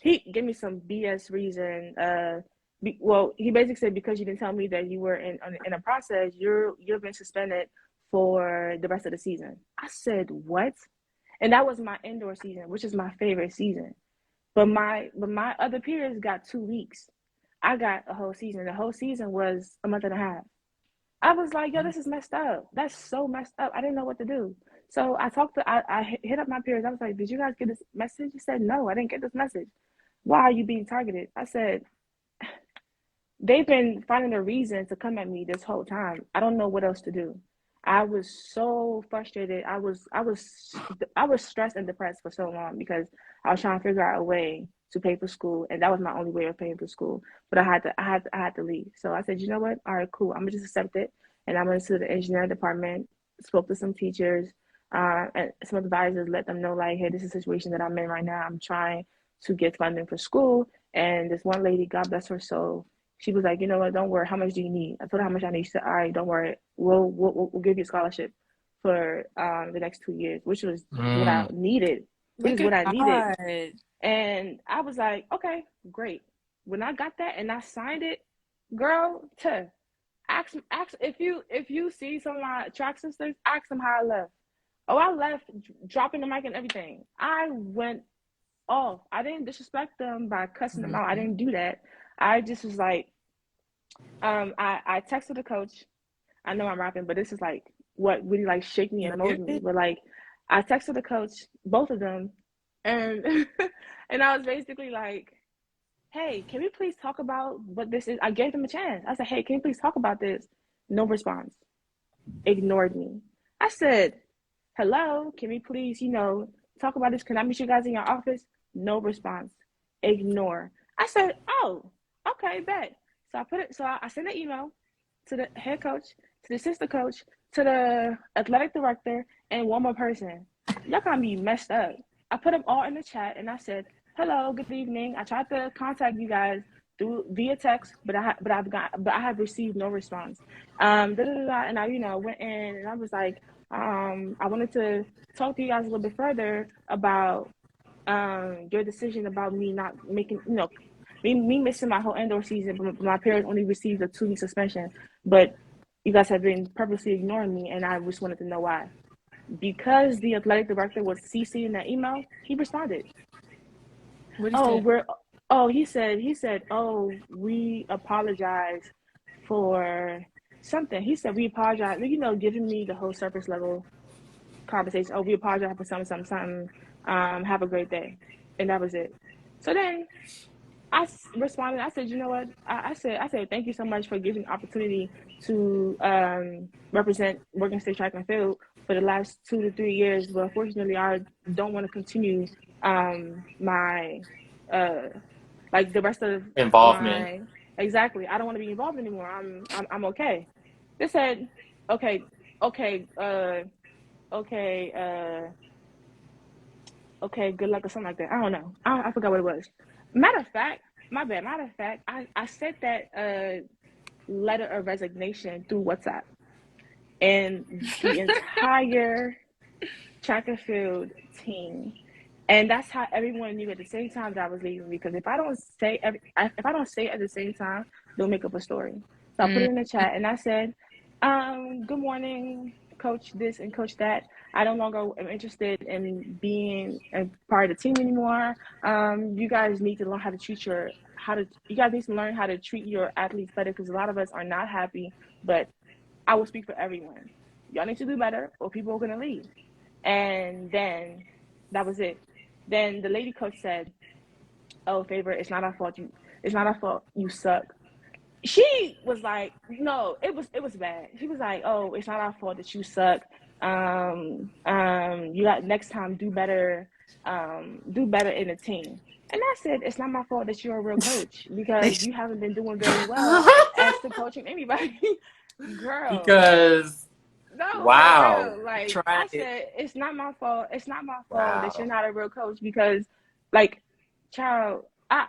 he gave me some BS reason. Well, he basically said, because you didn't tell me that you were in a process, you've been suspended for the rest of the season." I said, "What?" And that was my indoor season, which is my favorite season. But my other peers got 2 weeks. I got a whole season. The whole season was a month and a half. I was like, "Yo, this is messed up. That's so messed up." I didn't know what to do. So I hit up my peers. I was like, "Did you guys get this message?" He said, "No, I didn't get this message. Why are you being targeted?" I said, "They've been finding a reason to come at me this whole time. I don't know what else to do." I was so frustrated. I was stressed and depressed for so long because I was trying to figure out a way to pay for school, and that was my only way of paying for school. But I had to leave. So I said, "You know what? All right, cool. I'm gonna just accept it." And I went to the engineering department, spoke to some teachers, and some advisors, let them know like, "Hey, this is a situation that I'm in right now. I'm trying to get funding for school." And this one lady, God bless her soul, she was like, "You know what? Don't worry. How much do you need?" I told her how much I need. She said, "All right, don't worry. We'll give you a scholarship for the next 2 years," which was what I needed. Which is what I needed. And I was like, "Okay, great." When I got that and I signed it, girl, ask if you see some of my track sisters, ask them how I left. Oh, I left dropping the mic and everything. I went off. I didn't disrespect them by cussing them out. I didn't do that. I just was like, I texted the coach. I know I'm rapping, but this is like what really like shake me and mold me. But like, I texted the coach, both of them, and and I was basically like, "Hey, can we please talk about what this is?" I gave them a chance. I said, "Hey, can you please talk about this?" No response. Ignored me. I said, "Hello, can we please, talk about this? Can I meet you guys in your office?" No response. Ignore. I said, "Oh, okay, bet." So I sent an email to the head coach, to the assistant coach, to the athletic director, and one more person. Y'all gonna be messed up. I put them all in the chat, and I said, "Hello, good evening. I tried to contact you guys via text, but I have received no response." And I went in, and I was like, I wanted to talk to you guys a little bit further about your decision about me not making, me missing my whole indoor season, but my parents only received a 2-week suspension. But you guys have been purposely ignoring me, and I just wanted to know why. because the athletic director was CC'd in that email, he responded. What did he say? Oh, we apologize for something. He said, we apologize, giving me the whole surface level conversation. Oh, we apologize for something. Have a great day. And that was it. So then I responded. I said, you know what? I said, thank you so much for giving the opportunity to represent Morgan State Track and Field for the last 2 to 3 years. But unfortunately, I don't want to continue my like the rest of Involvement. my exactly. I don't want to be involved anymore. I'm okay. They said, okay, okay, okay, okay, good luck or something like that. I don't know. I forgot what it was. Matter of fact, my bad. Matter of fact, I sent that letter of resignation through WhatsApp, and the entire track and field team, and that's how everyone knew at the same time that I was leaving. Because if I don't say at the same time, they'll make up a story. So I put it in the chat, and I said, "Good morning, Coach this and Coach that. I no longer am interested in being a part of the team anymore. You guys need to learn how to you guys need to learn how to treat your athletes better, because a lot of us are not happy. But I will speak for everyone. Y'all need to do better, or people are gonna leave." And then that was it. Then the lady coach said, "Oh, Favor, it's not our fault. You suck." She was like, "No, it was bad." She was like, "Oh, it's not our fault that you suck. You got next time, do better in the team." And I said, "It's not my fault that you're a real coach, because you haven't been doing very well as to coaching anybody." Girl. Because No, for wow. real. Like Tried I it. said, it's not my fault. It's not my fault that you're Wow. not a real coach, because, like, child, I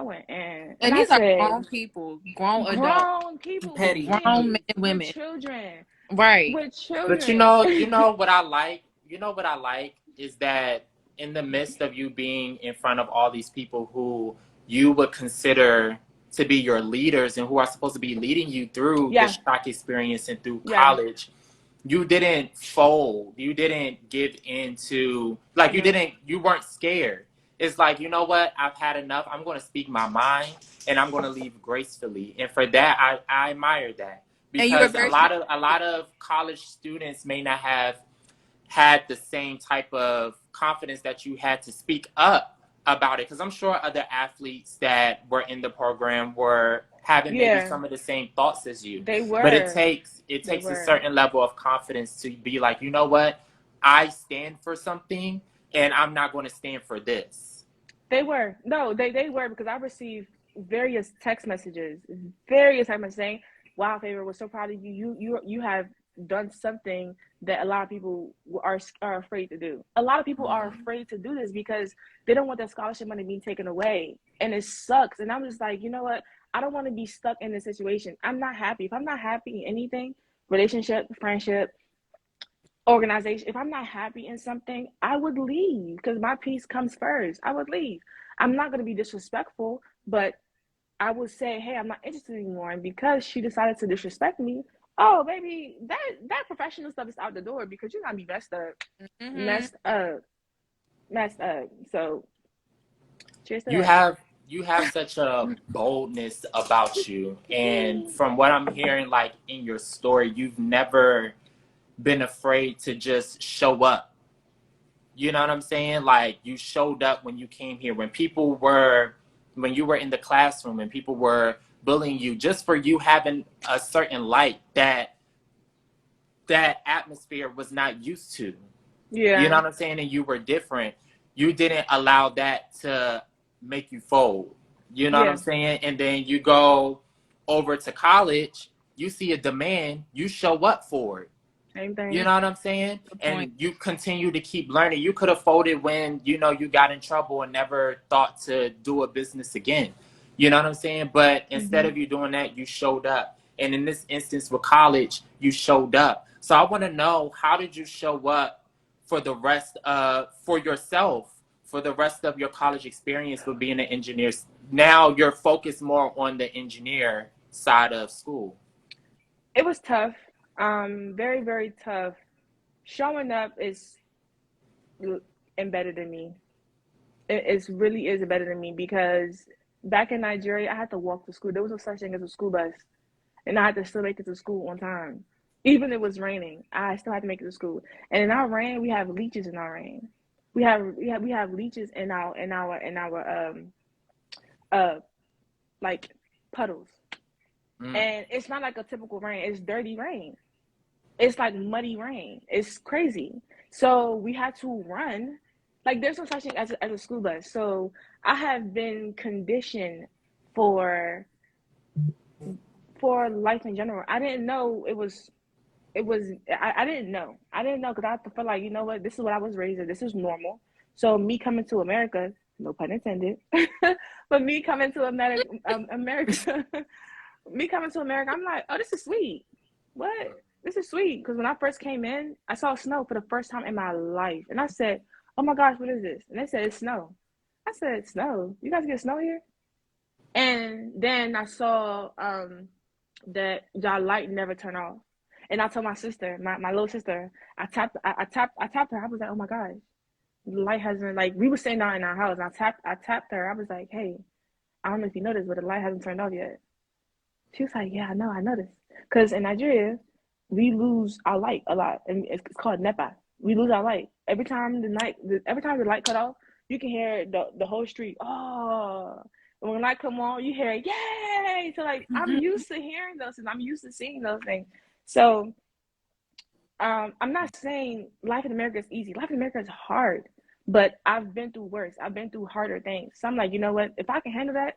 went in and And I these are said, grown people, grown adults, grown people with Petty. grown men kids, and with women. children, Right. with But children. you know what I like? You know what I like is that in the midst of you being in front of all these people who you would consider to be your leaders and who are supposed to be leading you through the Yeah, shock experience and through yeah, college, you didn't fold. You didn't give into, like, no, you weren't scared. It's like, you know what? I've had enough. I'm going to speak my mind and I'm going to leave gracefully. And for that, I admire that, And you were because very a lot of college students may not have had the same type of confidence that you had to speak up about it, because I'm sure other athletes that were in the program were having maybe yeah, some of the same thoughts as you. they But were, it they takes a were, certain level of confidence to be like, you know what, I stand for something and I'm not going to stand for this. they were. No, they were, because I received various text messages saying, "Wow, Favor, we're so proud of you. You have done something that a lot of people are afraid to do. A lot of people are afraid to do this because they don't want their scholarship money being taken away, and it sucks." And I'm just like, you know what? I don't want to be stuck in this situation. I'm not happy. If I'm not happy in anything, relationship, friendship, organization, if I'm not happy in something, I would leave, because my peace comes first. I would leave. I'm not going to be disrespectful, but I would say, "Hey, I'm not interested anymore." And because she decided to disrespect me, oh baby, that professional stuff is out the door, because you're gonna be mm-hmm. messed up, messed up. So cheers to You that. have such a boldness about you, and from what I'm hearing, like in your story, you've never been afraid to just show up. You know what I'm saying? Like, you showed up when you came here, when when you were in the classroom and people were bullying you just for you having a certain light that atmosphere was not used to. You know Yeah, what I'm saying? And you were different. You didn't allow that to make you fold. You know what I'm yeah, saying? And then you go over to college, you see a demand, you show up for it. same You thing. know what I'm saying? Good point. And you continue to keep learning. You could have folded when, you got in trouble and never thought to do a business again. You know what I'm saying? But instead of you doing that, you showed up. And in this instance with college, you showed up. So I want to know, how did you show up for the rest for yourself, for the rest of your college experience with being an engineer? Now you're focused more on the engineer side of school. It was tough. Very, very tough showing up is embedded in me. It really is embedded in me because back in Nigeria, I had to walk to school. There was no such thing as a school bus, and I had to still make it to school on time. Even if it was raining, I still had to make it to school. And in our rain, we have leeches in our rain. We have leeches in our uh like puddles. And it's not like a typical rain. It's dirty rain. It's like muddy rain. It's crazy. So we had to run. Like there's no such thing as a school bus. So I have been conditioned for life in general. I didn't know I didn't know. I didn't know because I felt like, you know what, this is what I was raised in. This is normal. So me coming to America, no pun intended, but me coming to America, me coming to America, I'm like, oh, this is sweet. What? This is sweet. Because when I first came in, I saw snow for the first time in my life. And I said, oh my gosh, what is this? And they said, it's snow. I said, snow? You guys get snow here? And then I saw that y'all light never turn off. And I told my sister, my little sister, I tapped her. I was like, oh my gosh, the light hasn't, like, we were staying down in our house. And I tapped her. I was like, hey, I don't know if you noticed, but the light hasn't turned off yet. She was like, yeah, I know, I noticed. Because in Nigeria, we lose our light a lot. And it's called NEPA. We lose our light. Every time the light cut off, you can hear the whole street, oh. When the light come on, you hear, yay! So, like, I'm used to hearing those things. I'm used to seeing those things. So, I'm not saying life in America is easy. Life in America is hard. But I've been through worse. I've been through harder things. So I'm like, you know what? If I can handle that,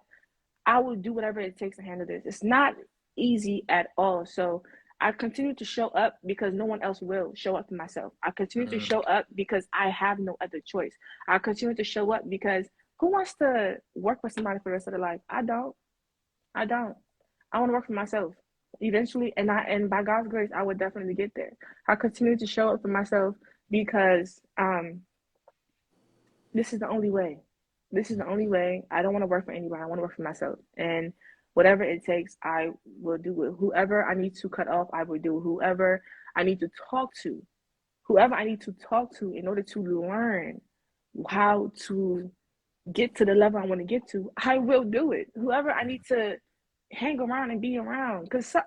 I will do whatever it takes to handle this. It's not easy at all. So I continue to show up because no one else will show up for myself. I continue to show up because I have no other choice. I continue to show up because who wants to work for somebody for the rest of their life? I don't. I want to work for myself eventually, and by God's grace, I would definitely get there. I continue to show up for myself because this is the only way. This is the only way. I don't want to work for anybody. I want to work for myself. And whatever it takes, I will do it. Whoever I need to cut off, I will do. Whoever I need to talk to in order to learn how to get to the level I want to get to, I will do it. Whoever I need to hang around and be around. Because I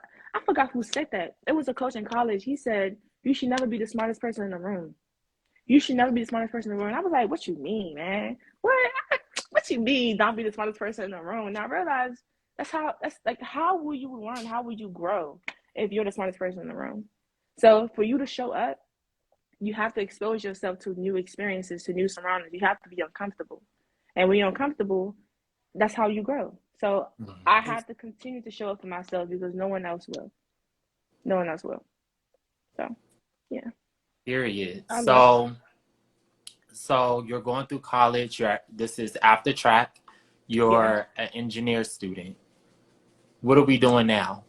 forgot who said that. It was a coach in college. He said, you should never be the smartest person in the room. You should never be the smartest person in the room. And I was like, what you mean, man? What you mean don't be the smartest person in the room? And I realized that's like, how will you learn? How will you grow if you're the smartest person in the room? So for you to show up, you have to expose yourself to new experiences, to new surroundings. You have to be uncomfortable. And when you're uncomfortable, that's how you grow. So I have to continue to show up for myself because no one else will. No one else will. So, yeah. Period. So you're going through college. This is after track. You're an engineer student. What are we doing now?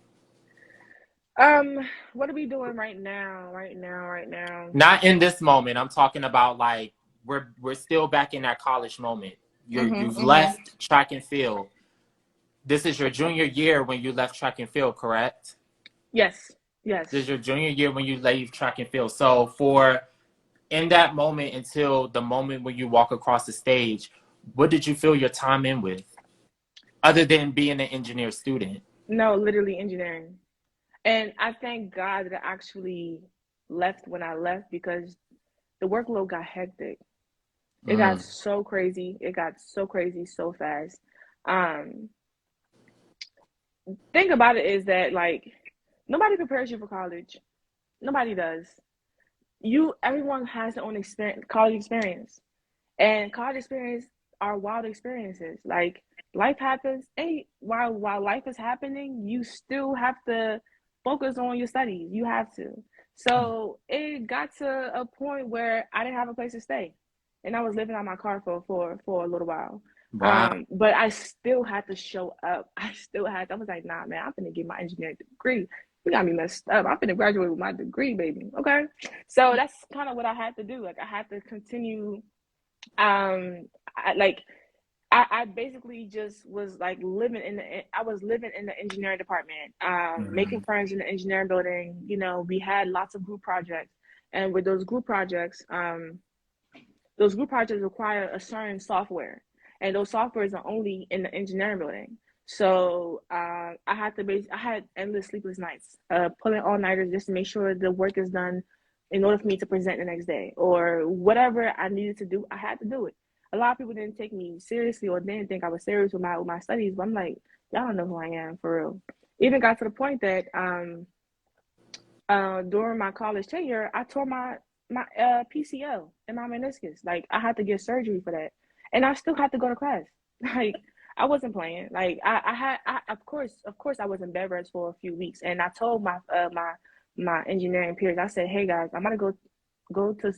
What are we doing right now? Right now. Not in this moment. I'm talking about like we're still back in that college moment. You've left track and field. This is your junior year when you left track and field, correct? Yes. This is your junior year when you leave track and field. So in that moment until the moment when you walk across the stage, what did you fill your time in with? Other than being an engineer student? No, literally engineering. And I thank God that I actually left when I left because the workload got hectic. It got so crazy. It got so crazy so fast. Thing about it is that, like, nobody prepares you for college. Nobody does. Everyone has their own experience, college experience. And college experience are wild experiences. Like, life happens, and while life is happening, you still have to focus on your studies. You have to. So it got to a point where I didn't have a place to stay. And I was living on my car for a little while. Wow. But I still had to show up. I was like, nah, man, I'm gonna get my engineering degree. You got me messed up. I'm gonna graduate with my degree, baby. Okay. So that's kind of what I had to do. Like, I had to continue. I basically just was like living in the engineering department, making friends in the engineering building. You know, we had lots of group projects. And with those group projects require a certain software, and those softwares are only in the engineering building. So I had endless sleepless nights, pulling all nighters just to make sure the work is done in order for me to present the next day, or whatever I needed to do. I had to do it. A lot of people didn't take me seriously or didn't think I was serious with my studies, but I'm like, y'all don't know who I am for real. Even got to the point that during my college tenure, I tore my PCL and my meniscus. Like, I had to get surgery for that, and I still had to go to class. Like, I wasn't playing. Like, of course I was in bed rest for a few weeks, and I told my engineering peers, I said, hey guys, I'm gonna go to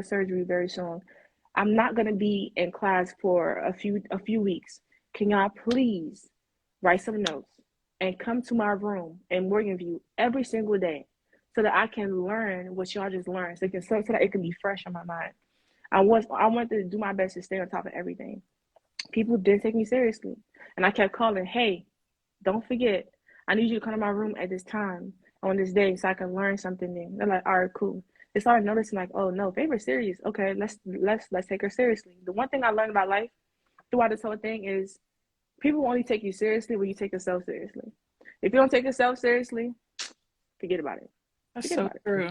surgery very soon. I'm not gonna be in class for a few weeks. Can y'all please write some notes and come to my room in Morgan View every single day, so that I can learn what y'all just learned, so that it can be fresh on my mind. I wanted to do my best to stay on top of everything. People didn't take me seriously, and I kept calling, hey, don't forget, I need you to come to my room at this time on this day so I can learn something new. They're like, all right, cool. They started noticing, like, oh no, Favor's serious. Okay, let's take her seriously. The one thing I learned about life throughout this whole thing is people will only take you seriously when you take yourself seriously. If you don't take yourself seriously, forget about it. That's so true.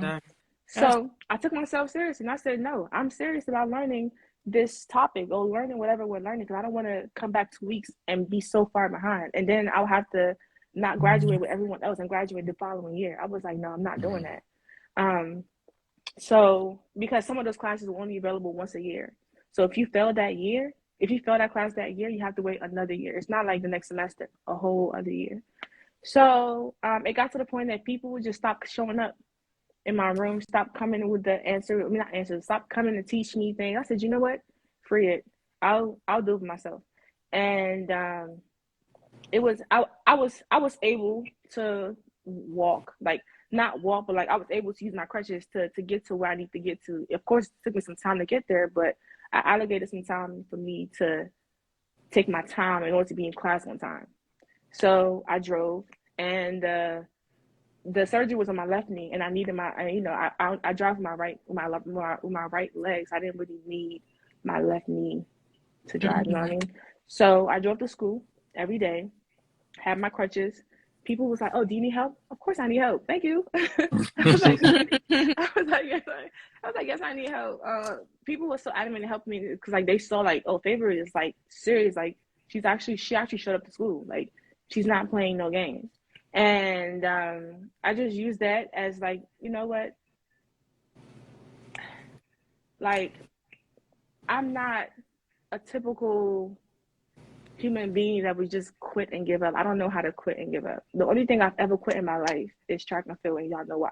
So I took myself seriously, and I said, no, I'm serious about learning this topic or learning whatever we're learning, because I don't want to come back 2 weeks and be so far behind, and then I'll have to not graduate with everyone else and graduate the following year. I was like, no, I'm not doing that. So because some of those classes will only be available once a year. So if you fail that class that year, you have to wait another year. It's not like the next semester, a whole other year. So it got to the point that people would just stop showing up in my room, stop coming with the answer. I mean, not answers. Stop coming to teach me things. I said, you know what? Free it. I'll do it myself. And I was able to walk, like not walk, but like I was able to use my crutches to get to where I need to get to. Of course, it took me some time to get there, but I allocated some time for me to take my time in order to be in class on time. So I drove, and the surgery was on my left knee, and I needed I drive with my right legs. I didn't really need my left knee to drive. You know what I mean? So I drove to school every day, had my crutches. People was like, "Oh, do you need help?" Of course I need help. Thank you. I was like, yes, I need help. People were so adamant to help me because like they saw like, oh, Favor is like serious. Like she actually showed up to school. Like she's not playing no games. And I just use that as like, you know what? Like, I'm not a typical human being that would just quit and give up. I don't know how to quit and give up. The only thing I've ever quit in my life is track and field, and y'all know why.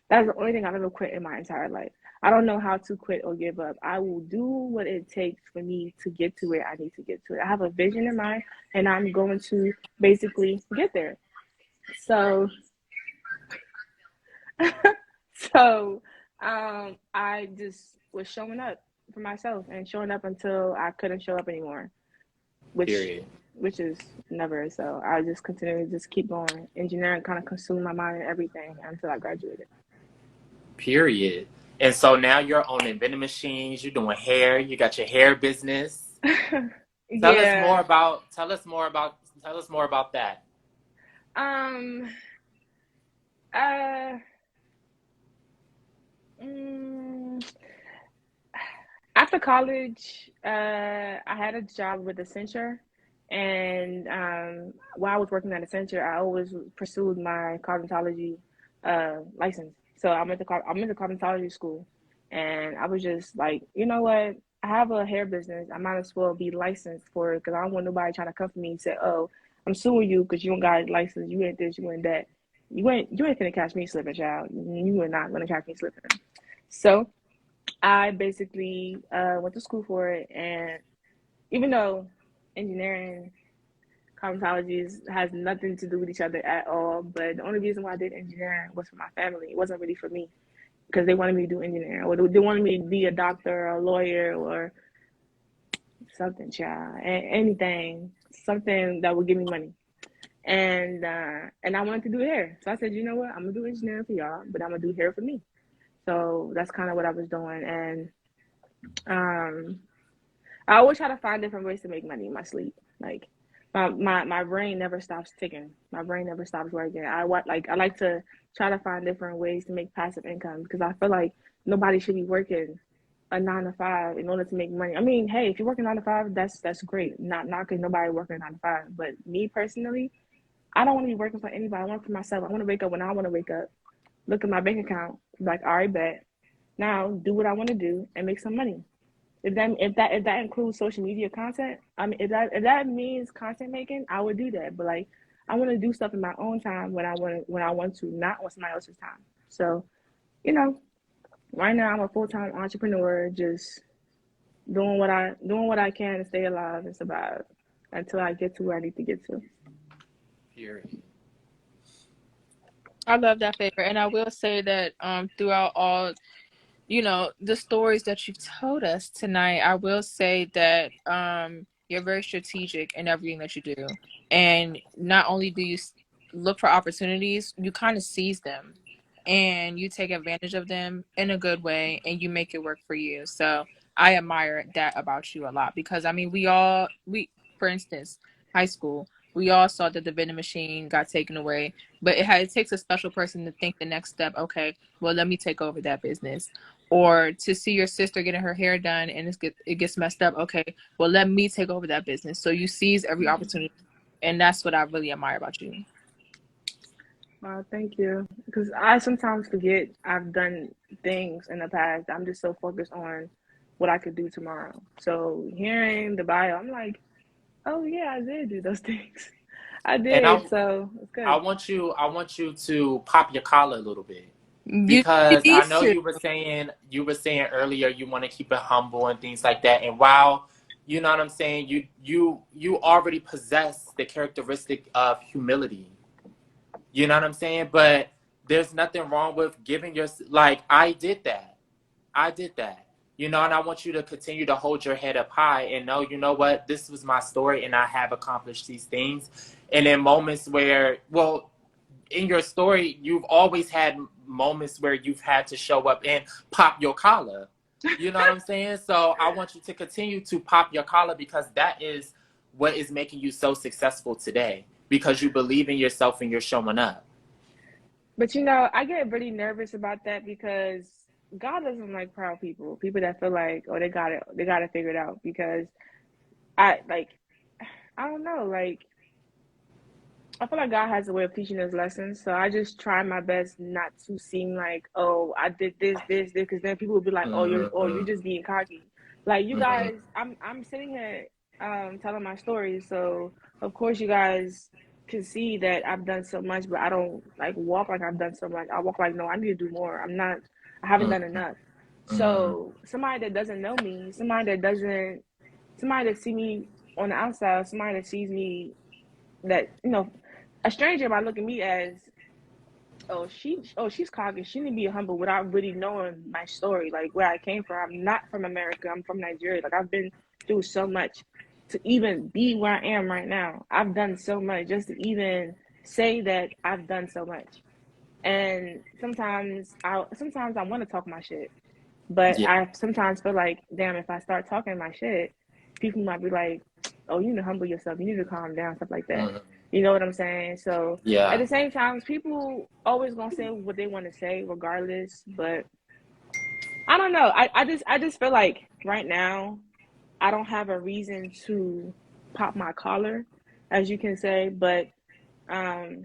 That's the only thing I've ever quit in my entire life. I don't know how to quit or give up. I will do what it takes for me to get to where I need to get to it. I have a vision in mind, and I'm going to basically get there. So I just was showing up for myself and showing up until I couldn't show up anymore, which is never. So I just continued to just keep going. Engineering kind of consumed my mind and everything until I graduated. Period. And so now you're owning vending machines, you're doing hair, you got your hair business. Tell us more about that. After college, I had a job with Accenture, and while I was working at Accenture, I always pursued my cosmetology license. So I'm in the cosmetology school, and I was just like, you know what? I have a hair business. I might as well be licensed for it because I don't want nobody trying to come for me and say, "Oh, I'm suing you because you don't got a license. You ain't this, you ain't that. You ain't finna catch me slipping, child. You are not gonna catch me slipping." So I basically went to school for it, and even though engineering, cosmetology has nothing to do with each other at all, but the only reason why I did engineering was for my family. It wasn't really for me because they wanted me to do engineering, or they wanted me to be a doctor or a lawyer or something, child, anything, something that would give me money. And I wanted to do hair, so I said, you know what, I'm gonna do engineering for y'all, but I'm gonna do hair for me. So that's kind of what I was doing. And I always try to find different ways to make money in my sleep. Like my brain never stops ticking. My brain never stops working. I like to try to find different ways to make passive income because I feel like nobody should be working a 9 to 5 in order to make money. I mean, hey, if you're working 9 to 5, that's great. Not knocking nobody working a 9 to 5. But me personally, I don't want to be working for anybody. I want for myself. I want to wake up when I want to wake up. Look at my bank account, like, all right, bet. Now do what I want to do and make some money. If that includes social media content, I mean, if that means content making, I would do that. But like, I want to do stuff in my own time when I want to, not on somebody else's time. So, you know, right now I'm a full-time entrepreneur, just doing what I can to stay alive and survive until I get to where I need to get to. Period. I love that, Favor. And I will say that throughout all, the stories that you've told us tonight, I will say that you're very strategic in everything that you do. And not only do you look for opportunities, you kind of seize them and you take advantage of them in a good way and you make it work for you. So I admire that about you a lot because, I mean, for instance, high school, we all saw that the vending machine got taken away, but it takes a special person to think the next step. Okay, well, let me take over that business. Or to see your sister getting her hair done and it gets messed up. Okay, well, let me take over that business. So you seize every opportunity. And that's what I really admire about you. Thank you. Because I sometimes forget I've done things in the past. I'm just so focused on what I could do tomorrow. So hearing the bio, I'm like, oh yeah, I did do those things. I And did. So it's good. I want you to pop your collar a little bit. You Because I need know to. you were saying earlier you want to keep it humble and things like that. And while you know what I'm saying, you already possess the characteristic of humility. You know what I'm saying? But there's nothing wrong with giving your like I did that. I did that. And I want you to continue to hold your head up high and know, you know what, this was my story and I have accomplished these things. And in moments where, well, in your story, you've always had moments where you've had to show up and pop your collar. You know what I'm saying? So I want you to continue to pop your collar because that is what is making you so successful today because you believe in yourself and you're showing up. But I get really nervous about that because God doesn't like proud people that feel like, oh, they got it figured out. Because I don't know, like I feel like God has a way of teaching us lessons. So I just try my best not to seem like, oh, I did this, because then people will be like, oh, you're just being cocky. Like you guys, I'm sitting here telling my story, so of course you guys can see that I've done so much, but I don't like walk like I've done so much. I walk like, no, I need to do more. I haven't done enough. So somebody that doesn't know me, somebody that see me on the outside, somebody that sees me that, a stranger might look at me as, she's cocky. She need to be humble without really knowing my story, like where I came from. I'm not from America. I'm from Nigeria. Like I've been through so much to even be where I am right now. I've done so much just to even say that I've done so much. And sometimes I want to talk my shit, but Yeah. I sometimes feel like, damn, if I start talking my shit, people might be like, oh, you need to humble yourself. You need to calm down, stuff like that. You know what I'm saying? So Yeah. at the same time, people always gonna say what they want to say, regardless. But I don't know. I just feel like right now, I don't have a reason to pop my collar, as you can say. But I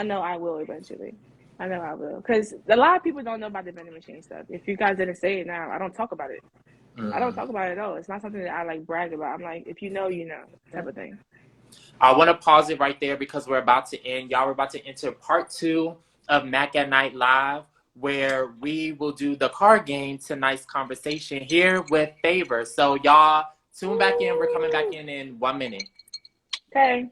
know I will eventually. I know I will, because a lot of people don't know about the vending machine stuff. If you guys didn't say it now, I don't talk about it. I don't talk about it at all. It's not something that I like brag about. I'm like, if you know, you know, type of thing. I want to pause it right there because we're about to end. Y'all, we're about to enter part 2 of Mac at Night Live, where we will do the card game tonight's conversation here with Favor. So y'all tune back in. We're coming back in 1 minute. Okay.